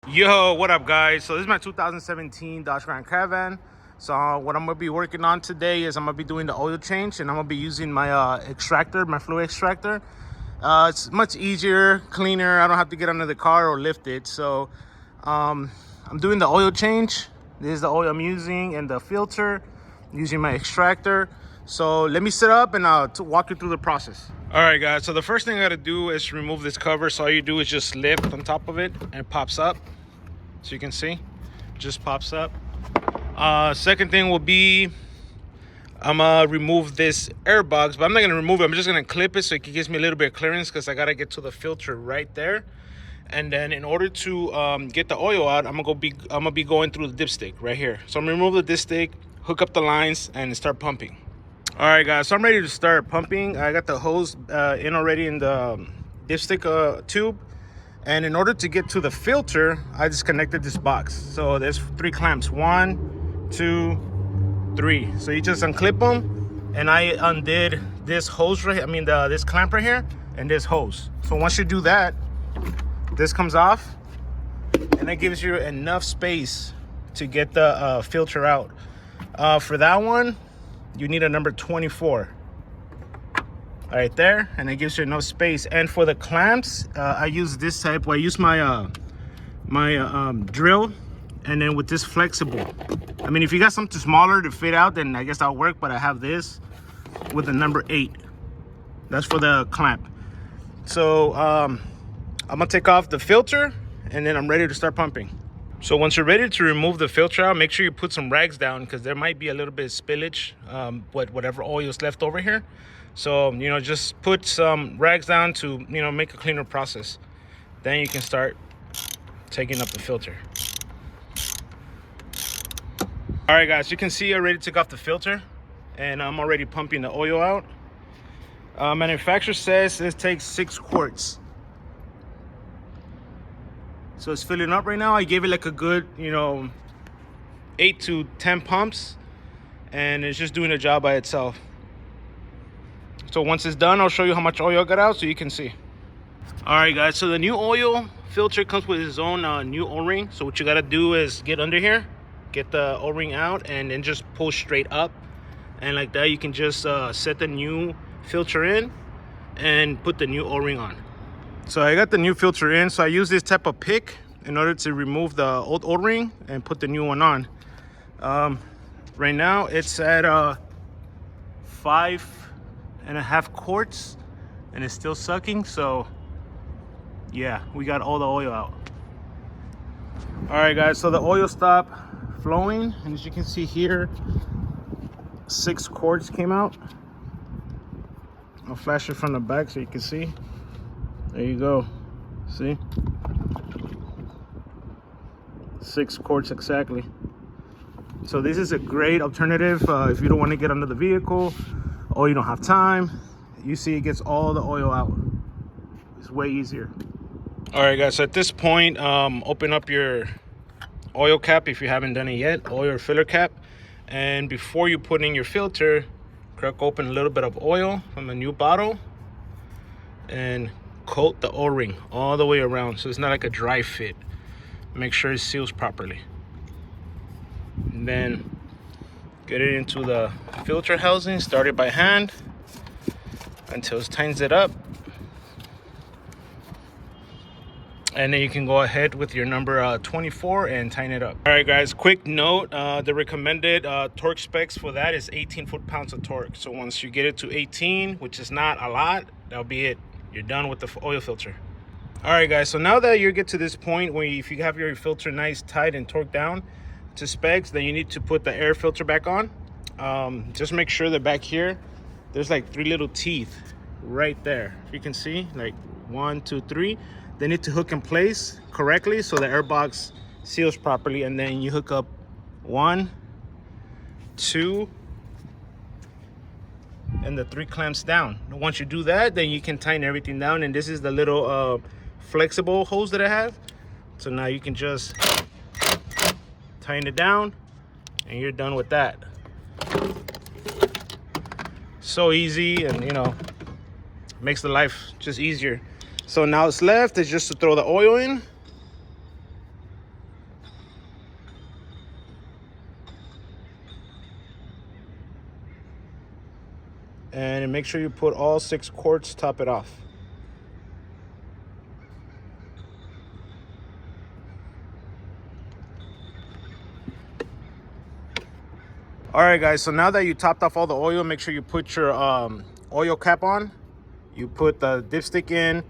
Yo, what up, guys? So this is my 2017 Dodge Grand Caravan. So what I'm gonna be working on today is I'm gonna be doing the oil change, and I'm gonna be using my extractor, my fluid extractor. It's much easier, cleaner. I don't have to get under the car or lift it. So I'm doing the oil change. This is the oil I'm using and the filter, using my extractor. So let me sit up and I'll walk you through the process. All right, guys, so the first thing I gotta do is remove this cover. So all you do is just lift on top of it and it pops up. So you can see, just pops up. Second thing will be, I'm gonna remove this air box, but I'm not gonna remove it. I'm just gonna clip it so it gives me a little bit of clearance because I gotta get to the filter right there. And then in order to get the oil out, I'm gonna be going through the dipstick right here. So I'm gonna remove the dipstick, hook up the lines, and start pumping. All right, guys, so I'm ready to start pumping. I got the hose in already in the dipstick tube. And in order to get to the filter, I disconnected this box. So there's 3 clamps, 1, 2, 3. So you just unclip them, and I undid this hose right here. I mean, this clamp right here and this hose. So once you do that, this comes off, and it gives you enough space to get the filter out. For that one, you need a number 24. Right there, and it gives you enough space. And for the clamps, I use this type. I use my drill, and then with this flexible. I mean, if you got something smaller to fit out, then I guess that'll work. But I have this with the number 8. That's for the clamp. So I'm gonna take off the filter, and then I'm ready to start pumping. So once you're ready to remove the filter out, make sure you put some rags down because there might be a little bit of spillage, whatever oil is left over here. So, just put some rags down to, make a cleaner process. Then you can start taking up the filter. All right, guys, you can see I already took off the filter, and I'm already pumping the oil out. Manufacturer says it takes 6 quarts. So it's filling up right now. I gave it like a good, 8 to 10 pumps, and it's just doing the job by itself. So once it's done, I'll show you how much oil I got out so you can see. All right, guys, so the new oil filter comes with its own new O-ring. So what you gotta do is get under here, get the O-ring out, and then just pull straight up. And like that, you can just set the new filter in and put the new O-ring on. So I got the new filter in, so I use this type of pick in order to remove the old O-ring and put the new one on. Right now it's at 5.5 quarts, and it's still sucking. So yeah, we got all the oil out. All right, guys, so the oil stopped flowing, and as you can see here, 6 quarts came out. I'll flash it from the back so you can see. There you go. See? 6 quarts exactly. So this is a great alternative if you don't want to get under the vehicle or you don't have time. You see, it gets all the oil out. It's way easier. All right, guys, so at this point, open up your oil cap if you haven't done it yet, oil filler cap. And before you put in your filter, crack open a little bit of oil from a new bottle and coat the O-ring all the way around so it's not like a dry fit. Make sure it seals properly. And then get it into the filter housing, start it by hand until it tightens it up. And then you can go ahead with your number 24 and tighten it up. All right, guys, quick note, the recommended torque specs for that is 18 foot-pounds of torque. So once you get it to 18, which is not a lot, that'll be it. You're done with the oil filter. All right, guys, so now that you get to this point where if you have your filter nice, tight, and torqued down to specs, then you need to put the air filter back on. Just make sure that back here, there's like 3 little teeth right there. You can see, like 1, 2, 3. They need to hook in place correctly so the air box seals properly, and then you hook up 1, 2, and the 3 clamps down. Once you do that, then you can tighten everything down, and this is the little flexible hose that I have. So now you can just tighten it down and you're done with that. So easy, and makes the life just easier. So now it's left is just to throw the oil in and make sure you put all 6 quarts, top it off. All right, guys, so now that you topped off all the oil, make sure you put your oil cap on. You put the dipstick in,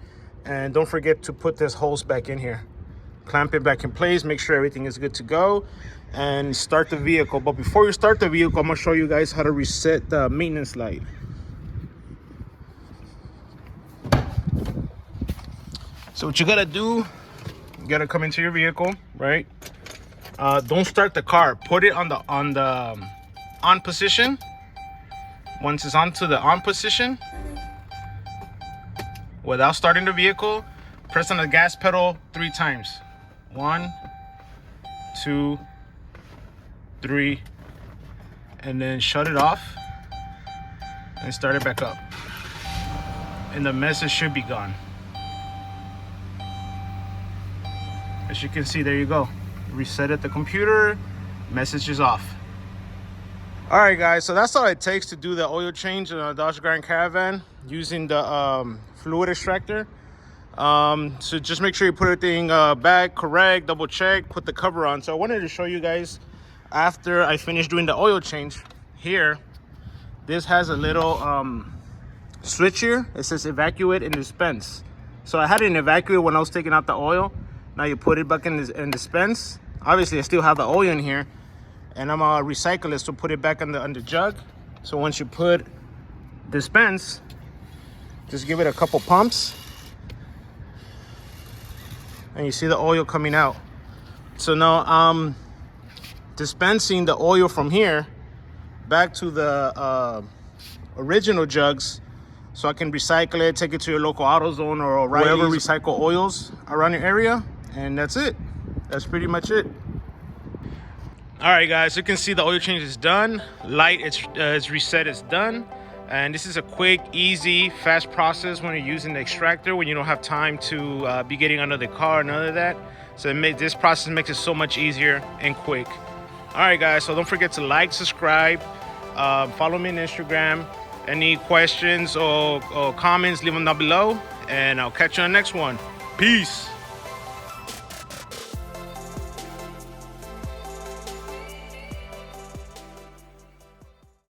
and don't forget to put this hose back in here. Clamp it back in place, make sure everything is good to go, and start the vehicle. But before you start the vehicle, I'm gonna show you guys how to reset the maintenance light. So what you gotta do, you gotta come into your vehicle, right? Don't start the car. Put it on the on position. Once it's onto the on position, without starting the vehicle, press on the gas pedal 3 times. 1, 2, 3, and then shut it off and start it back up. And the message should be gone. As you can see, there you go. Reset the computer, message is off. All right, guys, so that's all it takes to do the oil change in a Dodge Grand Caravan using the fluid extractor. So just make sure you put everything back correct, double check, put the cover on. So I wanted to show you guys after I finished doing the oil change. Here, this has a little switch here. It says evacuate and dispense. So I had it in evacuate when I was taking out the oil. Now you put it back in dispense. Obviously I still have the oil in here, and I'm gonna recycle it, so put it back on the jug. So once you put dispense, just give it a couple pumps, and you see the oil coming out. So now I'm dispensing the oil from here back to the original jugs, so I can recycle it, take it to your local AutoZone or wherever recycle oils around your area, and that's it. That's pretty much it. All right, guys, you can see the oil change is done. Light is reset, is done. And this is a quick, easy, fast process when you're using the extractor, when you don't have time to be getting under the car, none of that. So this process makes it so much easier and quick. All right, guys, so don't forget to like, subscribe, follow me on Instagram. Any questions or comments, leave them down below, and I'll catch you on the next one. Peace.